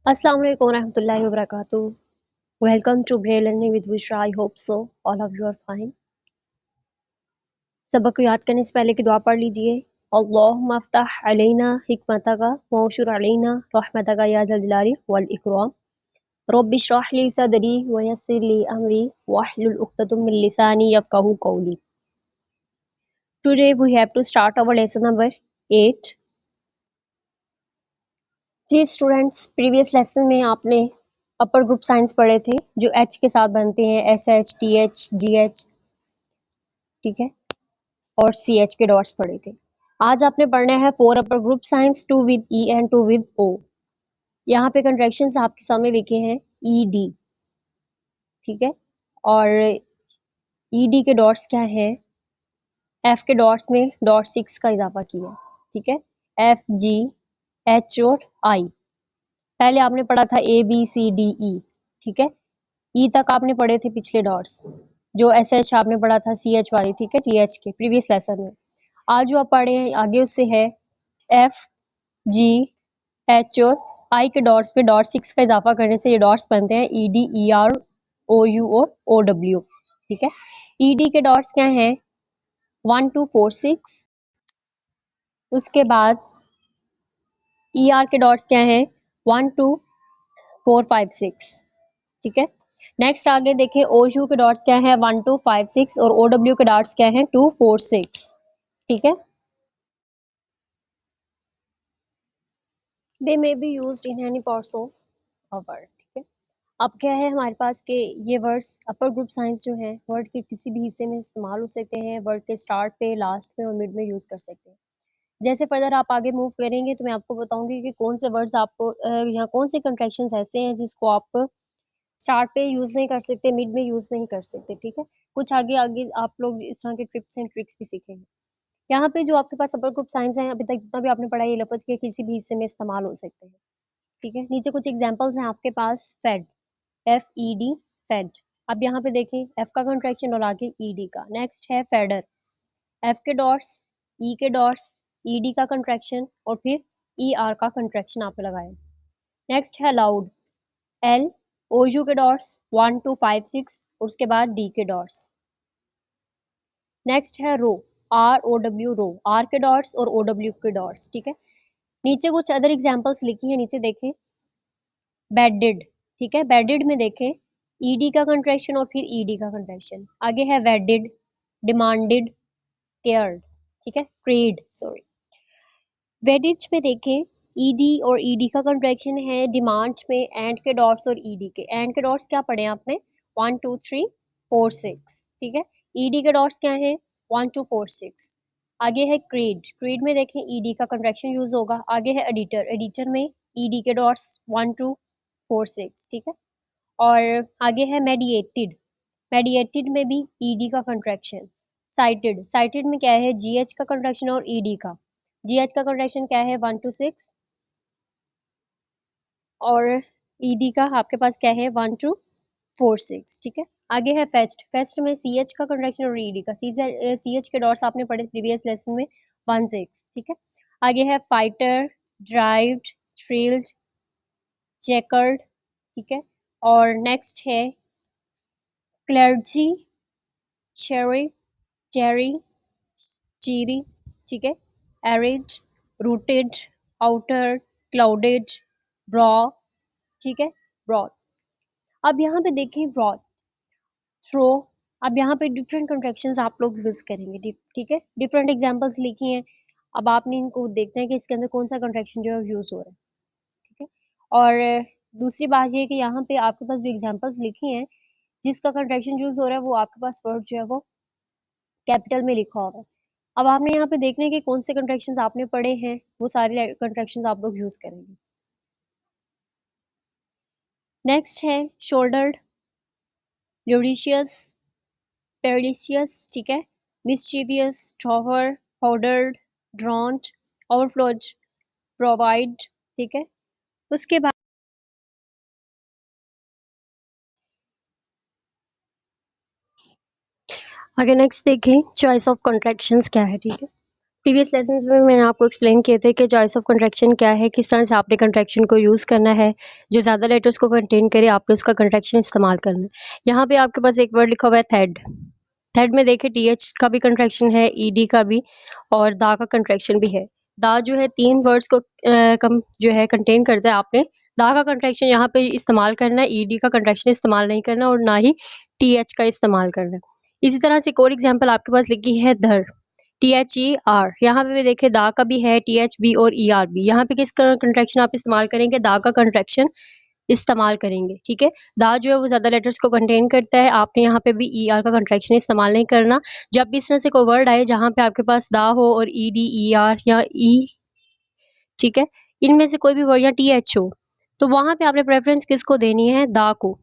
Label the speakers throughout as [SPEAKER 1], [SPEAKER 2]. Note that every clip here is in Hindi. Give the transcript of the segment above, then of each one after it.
[SPEAKER 1] Assalamu alaikum warahmatullahi wabarakatuh. Welcome to Braille Learning with Bushra. I hope so. All of you are fine. सबक को याद करने से पहले की दुआ पढ़ लीजिए। अल्लाहुम्मा अफ्तह अलैना हिकमतका वंशुर अलैना रहमतका या ज़ल जलाली वल इकराम। रब्बि इश्रह ली सदरी व यस्सिर ली अमरी वाहलुल उक़दतम मिन लिसानी यफ़क़हू क़ौली। Today we have to start our lesson number 8. जी स्टूडेंट्स, प्रीवियस लेसन में आपने अपर ग्रुप साइंस पढ़े थे जो एच के साथ बनते हैं, एस एच, टी एच, जी एच, ठीक है, और सी एच के डॉट्स पढ़े थे। आज आपने पढ़ना है four upper group science, two with E and two with O. यहाँ पे कंट्रैक्शंस आपके सामने लिखे हैं ई डी, ठीक है, और ई डी के डॉट्स क्या है, एफ के डॉट्स में डॉट 6 का इजाफा किया, ठीक है, एफ जी एच और आई। पहले आपने पढ़ा था A B C D E, ठीक है, ई तक आपने पढ़े थे पिछले डॉट्स, जो एस एच आपने पढ़ा था सी एच वाली, ठीक है, टी एच के प्रीवियस लेसन में। आज जो आप पढ़े हैं आगे उससे है एफ जी एच और आई के डॉट्स पे डॉट 6 का इजाफा करने से ये डॉट्स बनते हैं E D E R O U और ओ डब्ल्यू, ठीक है। ई डी के डॉट्स क्या हैं 1 2 4 6, उसके बाद ई आर के डॉट्स क्या हैं 1 2 4 5 6, ठीक है। नेक्स्ट आगे देखें ओ यू के डॉट्स क्या है 1 2 5 6 और ओ डब्ल्यू के डॉट्स क्या है 2 4 6, ठीक है। They may be used in any parts of a word, ठीक है। अब क्या है हमारे पास के ये वर्ड्स अपर ग्रुप साइंस जो है वर्ड के किसी भी हिस्से में इस्तेमाल हो सकते हैं, वर्ड के स्टार्ट पे, लास्ट पे और मिड में यूज कर सकते हैं। जैसे फर्दर आप आगे मूव करेंगे तो मैं आपको बताऊंगी कि कौन से वर्ड्स आपको यहाँ कौन से कंट्रैक्शंस ऐसे हैं जिसको आप स्टार्ट पे यूज नहीं कर सकते, मिड में यूज नहीं कर सकते, ठीक है। कुछ आगे आगे आप लोग इस तरह के टिप्स एंड ट्रिक्स भी सीखेंगे। यहाँ पे जो आपके पास अपर ग्रुप साइंस है, अभी तक जितना भी आपने पढ़ा है, ये लफ्ज के किसी भी हिस्से में इस्तेमाल हो सकते हैं, ठीक है। नीचे कुछ एग्जांपल्स हैं आपके पास, fed, F E D, fed. अब यहाँ पे देखें एफ का कंट्रैक्शन और आगे ई डी का। नेक्स्ट है फेडर, एफ के डॉट्स, ई के डॉट्स, ई डी का कंट्रैक्शन और फिर ई आर का कंट्रैक्शन आप लगाए। नेक्स्ट है लाउड, एल ओ यू के डॉट्स 1 2 5 6, उसके बाद डी के डॉट्स। नेक्स्ट है row, R O W, row, R के डॉट्स और ओ डब्ल्यू के डॉट्स, ठीक है। नीचे कुछ अदर एग्जांपल्स लिखी है, नीचे देखें बेडेड, ठीक है, बेडेड में देखें ईडी का कंट्रैक्शन और फिर ईडी का कंट्रैक्शन। आगे है वेडेड, डिमांडेड, केयर्ड, ठीक है, क्रेड, सॉरी। वेडिज में देखें ईडी और ईडी का कंट्रैक्शन है डिमांड में एंड के डॉट्स और ईडी के। एंड के डॉट्स क्या पढ़े आपने 1 2 3 4 6, ठीक है। ईडी के डॉट्स क्या है 1 2 4 6। आगे है क्रीड, क्रीड में देखें ईडी का कंट्रैक्शन यूज होगा। आगे है एडिटर, एडिटर में ईडी के डॉट्स 1 2 4 6, ठीक है। और आगे है मेडिएटेड, मेडिएटेड में भी ईडी का कंट्रैक्शन। साइटेड, साइटेड में क्या है जीएच का कंट्रैक्शन और ईडी का। जीएच का कंट्रैक्शन क्या है 1 2 6 और ईडी का आपके पास क्या है 1 2 4 6, ठीक है। आगे है फेस्ट, फेस्ट में सीएच का कंट्रैक्शन और ईडी का। सीएच के डॉट्स आपने पढ़े प्रीवियस लेसन में 1 6, ठीक है। आगे है फाइटर, ड्राइव्ड, थ्रिल्ड, चेकर्ड, ठीक है। और नेक्स्ट है क्लर्जी, चेरी, चेरी, चीरी, ठीक है, एरिड, रूटेड, आउटर, क्लाउडेड, ब्रॉ, ठीक है, ब्रॉड। अब यहाँ पे देखें ब्रॉड, थ्रो। अब यहाँ पे डिफरेंट कंट्रैक्शंस आप लोग यूज करेंगे, ठीक है, डिफरेंट एग्जांपल्स लिखी हैं। अब आपने इनको देखना है कि इसके अंदर कौन सा कंट्रैक्शन जो है यूज हो रहा है, ठीक है। और दूसरी बात ये है कि यहाँ पे आपके पास जो एग्जांपल्स लिखी हैं जिसका कंट्रैक्शन यूज हो रहा है वो आपके पास वर्ड जो है वो कैपिटल में लिखा होगा। अब आपने यहाँ पे देखना है कि कौन से कंट्रैक्शंस आपने पढ़े हैं, वो सारे कंट्रैक्शंस आप लोग यूज करेंगे। नेक्स्ट है शोल्डर्ड, ल्यूडिशियस, पेरिशियस, ठीक है, मिस्चीवियस, ट्रॉवर, पाउडर्ड, ड्रॉन्ट, ओवरफ्लोड, प्रोवाइड, ठीक है। उसके बाद आगे नेक्स्ट देखें चॉइस ऑफ कंट्रैक्शंस क्या है, ठीक है। प्रीवियस लेसन्स में मैंने आपको एक्सप्लेन किए थे कि चॉइस ऑफ कंट्रैक्शन क्या है, किस तरह से आपने कंट्रैक्शन को यूज़ करना है, जो ज़्यादा लेटर्स को कंटेन करे आपने उसका कंट्रैक्शन इस्तेमाल करना है। यहाँ पे आपके पास एक वर्ड लिखा हुआ है थेड। थेड में देखिए टीएच का भी कंट्रैक्शन है, ईडी का भी और दा का कंट्रैक्शन भी है। दा जो है 3 वर्ड्स को कम जो है कंटेन करता है, आपने दा का कंट्रैक्शन यहाँ पे इस्तेमाल करना है, ईडी का कंट्रैक्शन इस्तेमाल नहीं करना और ना ही टीएच का इस्तेमाल करना है। इसी तरह से एक और एग्ज़ाम्पल आपके पास लिखी है धर। THER यहाँ पे भी देखिए दा का भी है, THB और ER भी। यहाँ पे किस कंट्रैक्शन आप इस्तेमाल करेंगे? दा का कंट्रैक्शन इस्तेमाल करेंगे, ठीक है? दा जो है वो ज़्यादा लेटर्स को कंटेन करता है, आपने यहाँ पे भी ER का कंट्रैक्शन इस्तेमाल नहीं करना। जब भी इस तरह से कोई वर्ड आए जहाँ पे आपके पास दा हो और ED, ER या E, ठीक है? इनमें से कोई भी वर्ड या TH हो, तो वहाँ पे आपने प्रेफ़रेंस किसको देनी है? दा को।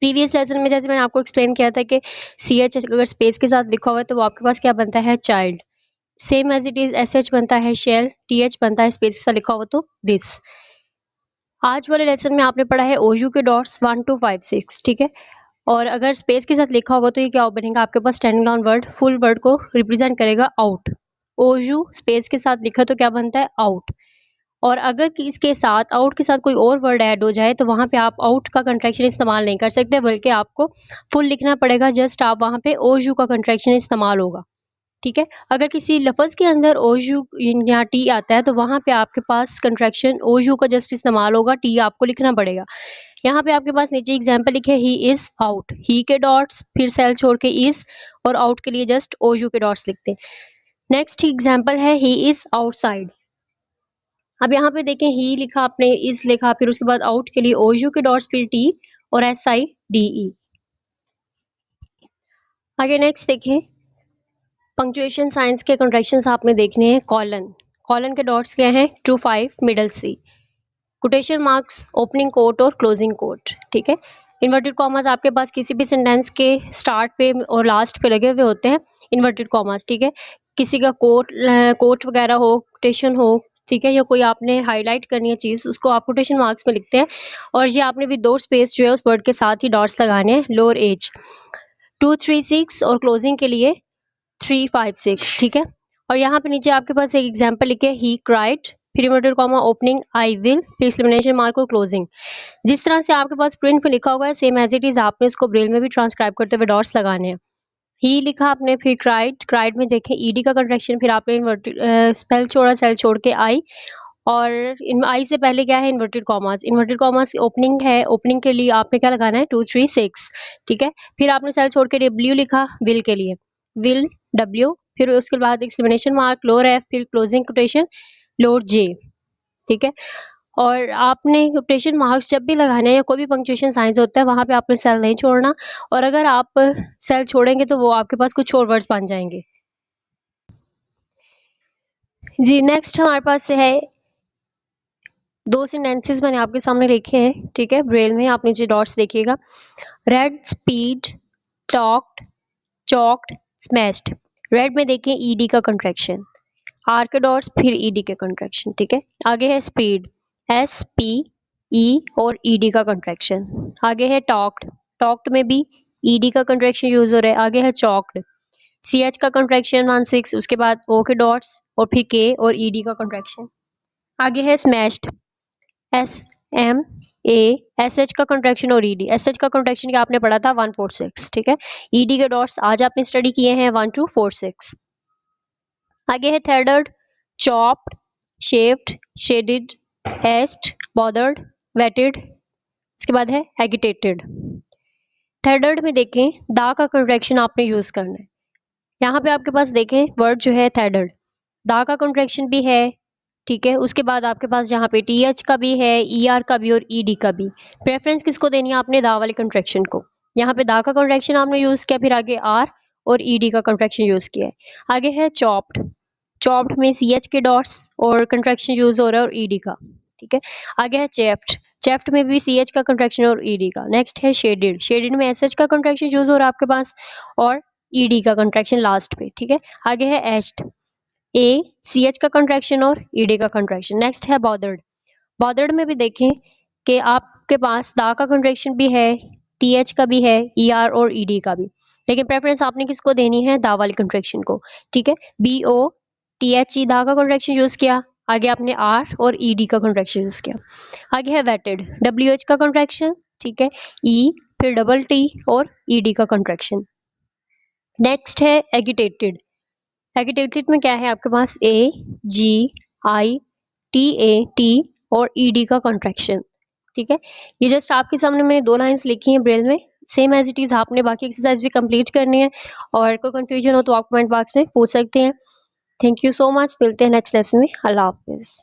[SPEAKER 1] प्रीवियस लेसन में जैसे मैंने आपको एक्सप्लेन किया था कि CH अगर स्पेस के साथ लिखा हुआ है तो वो आपके पास क्या बनता है? Child. Same as it is SH बनता है शेल, TH बनता है स्पेस के साथ लिखा हो तो दिस। आज वाले लेसन में आपने पढ़ा है OU के डॉट्स 1 टू 5 6, ठीक है? और अगर स्पेस के साथ लिखा होगा तो ये क्या बनेगा? आपके पास standing down word full word को रिप्रेजेंट करेगा आउट। OU स्पेस के साथ लिखा तो क्या बनता है? आउट। और अगर कि इसके साथ आउट के साथ कोई और वर्ड ऐड हो जाए तो वहाँ पे आप आउट का कंट्रैक्शन इस्तेमाल नहीं कर सकते, बल्कि आपको फुल लिखना पड़ेगा। जस्ट आप वहाँ पे OU का कंट्रैक्शन इस्तेमाल होगा, ठीक है? अगर किसी लफ़्ज़ के अंदर OU या टी आता है तो वहाँ पे आपके पास कंट्रैक्शन OU का जस्ट इस्तेमाल होगा, टी आपको लिखना पड़ेगा। यहाँ पे आपके पास नीचे एग्ज़ाम्पल लिखे ही इज़ आउट, ही के डॉट्स फिर सेल छोड़ के इज़ और आउट के लिए जस्ट OU के डॉट्स लिखते हैं। नेक्स्ट एग्ज़ाम्पल है ही इज़ आउटसाइड। अब यहाँ पे देखें ही लिखा आपने, इज़ लिखा, फिर उसके बाद आउट के लिए OU के डॉट्स फिर टी और SIDE। आगे नेक्स्ट देखें, पंक्चुएशन साइंस के कंट्रैक्शंस आपने देखने हैं। कॉलन, कॉलन के डॉट्स क्या हैं? Two 5 middle C. Quotation marks opening quote और क्लोजिंग कोट, ठीक है? इन्वर्टेड कॉमास आपके पास किसी भी सेंटेंस के स्टार्ट पे और लास्ट पे लगे हुए होते हैं, इन्वर्टेड कॉमास, ठीक है? किसी का कोट वगैरह हो, कोटेशन हो, ठीक है? या कोई आपने हाईलाइट करनी है चीज़, उसको आप कोटेशन मार्क्स में लिखते हैं और ये आपने विद दो स्पेस जो है उस वर्ड के साथ ही डॉट्स लगाने हैं। लोअर एज 2 3 6 और क्लोजिंग के लिए 3 5 6, ठीक है? और यहाँ पे नीचे आपके पास एक एग्जांपल लिखे ही क्राइड, फिर inverted comma opening I will, फिर एक्सक्लेमेशन मार्क और क्लोजिंग। जिस तरह से आपके पास प्रिंट पे लिखा हुआ है सेम एज इट इज आपने इसको ब्रेल में भी ट्रांसक्राइब करते हुए डॉट्स लगाने हैं। ही लिखा आपने, फिर क्राइड, क्राइड में देखें ईडी का कंट्रैक्शन, फिर आपने इन्वर्टेड स्पेल छोड़ा, सेल छोड़ के आई, और इन आई से पहले क्या है? इन्वर्टेड कॉमास ओपनिंग है, ओपनिंग के लिए आपने क्या लगाना है? 2 3 6, ठीक है? फिर आपने सेल छोड़ के डब्ल्यू लिखा विल के लिए, विल डब्ल्यू, फिर उसके बाद एक्सक्लेमेशन मार्क, लोअर एफ, फिर क्लोजिंग कोटेशन लोअर जे, ठीक है? और आपने कोटेशन मार्क्स जब भी लगाने हैं या कोई भी पंक्चुएशन साइंस होता है वहाँ पे आपने सेल नहीं छोड़ना, और अगर आप सेल छोड़ेंगे तो वो आपके पास कुछ और वर्ड्स बन जाएंगे। जी नेक्स्ट हमारे पास है, दो सेंटेंसेस मैंने आपके सामने लिखे हैं, ठीक है? ब्रेल में आप नीचे डॉट्स देखिएगा। Red, speed, talked, choked, smashed. Red में देखिए ईडी का कंट्रैक्शन, आर के डॉट्स फिर ईडी के कंट्रैक्शन, ठीक है? आगे है स्पीड, SPE और ईडी का कंट्रैक्शन। आगे है टॉक्ड, टॉक्ड में भी ईडी का कंट्रैक्शन यूज हो रहा है। आगे है चॉक्ड, CH का कंट्रैक्शन 1 6, उसके बाद O के डॉट्स और फिर K और ईडी का कंट्रैक्शन। आगे है स्मैश्ड, SMASH का कंट्रैक्शन और ED। SH का कंट्रैक्शन क्या आपने पढ़ा था? 1 4 6, ठीक है? ED के डॉट्स आज आपने स्टडी किए हैं 1 2 4 6। आगे है थेडर्ड, chopped, shaped, shaded, hashed, bothered, waited, उसके बाद है एगिटेटेड। थेडर्ड में देखें दा का कंट्रैक्शन आपने यूज करना है। यहाँ पे आपके पास देखें वर्ड जो है थेडर्ड, दा का कंट्रैक्शन भी है, ठीक है? उसके बाद आपके पास जहाँ पे TH का भी है, ER का भी और ED का भी। प्रेफरेंस किसको देनी है आपने? दा वाले कंट्रैक्शन को। यहाँ पे दा का कंट्रैक्शन आपने यूज किया, फिर आगे R और ED का कंट्रैक्शन यूज किया है। आगे है चॉप्ड, चॉप्ड में CH के डॉट्स और कंट्रैक्शन यूज हो रहा है और ED का, ठीक है? आगे है चेफ्ट, चेफ्ट में भी CH का कंट्रैक्शन और ED का। नेक्स्ट है शेडेड, शेडेड में SH का कंट्रैक्शन यूज हो रहा है आपके पास और ED का कंट्रैक्शन लास्ट पे, ठीक है? आगे है एस्ड, CH का कंट्रैक्शन और ED का कंट्रैक्शन। नेक्स्ट है बॉदर्ड, बॉदर्ड में भी देखें कि आपके पास दा का कंट्रैक्शन भी है, TH का भी है, ER और ED का भी, लेकिन प्रेफरेंस आपने किसको देनी है? दा वाले कंट्रैक्शन को, ठीक है? BO टी एच ई दा का कॉन्ट्रैक्शन यूज किया, आगे आपने आर और ई डी का कॉन्ट्रैक्शन यूज किया। आगे है वेटेड, डब्ल्यू एच का कॉन्ट्रैक्शन, ठीक है, ई फिर डबल टी और ई डी का कॉन्ट्रैक्शन। नेक्स्ट है एगिटेटेड। एगिटेटेड में क्या है आपके पास ए जी आई टी ए टी और ई डी का कॉन्ट्रैक्शन, ठीक है। ये जस्ट आपके सामने मैंने 2 लाइंस लिखी हैं ब्रेल में, सेम एज इट इज आपने बाकी एक्सरसाइज भी कंप्लीट करनी है, और कोई कंफ्यूजन हो तो आप कमेंट बॉक्स में पूछ सकते हैं। थैंक यू सो मच, मिलते हैं नेक्स्ट लेसन में। अल्लाह हाफिज।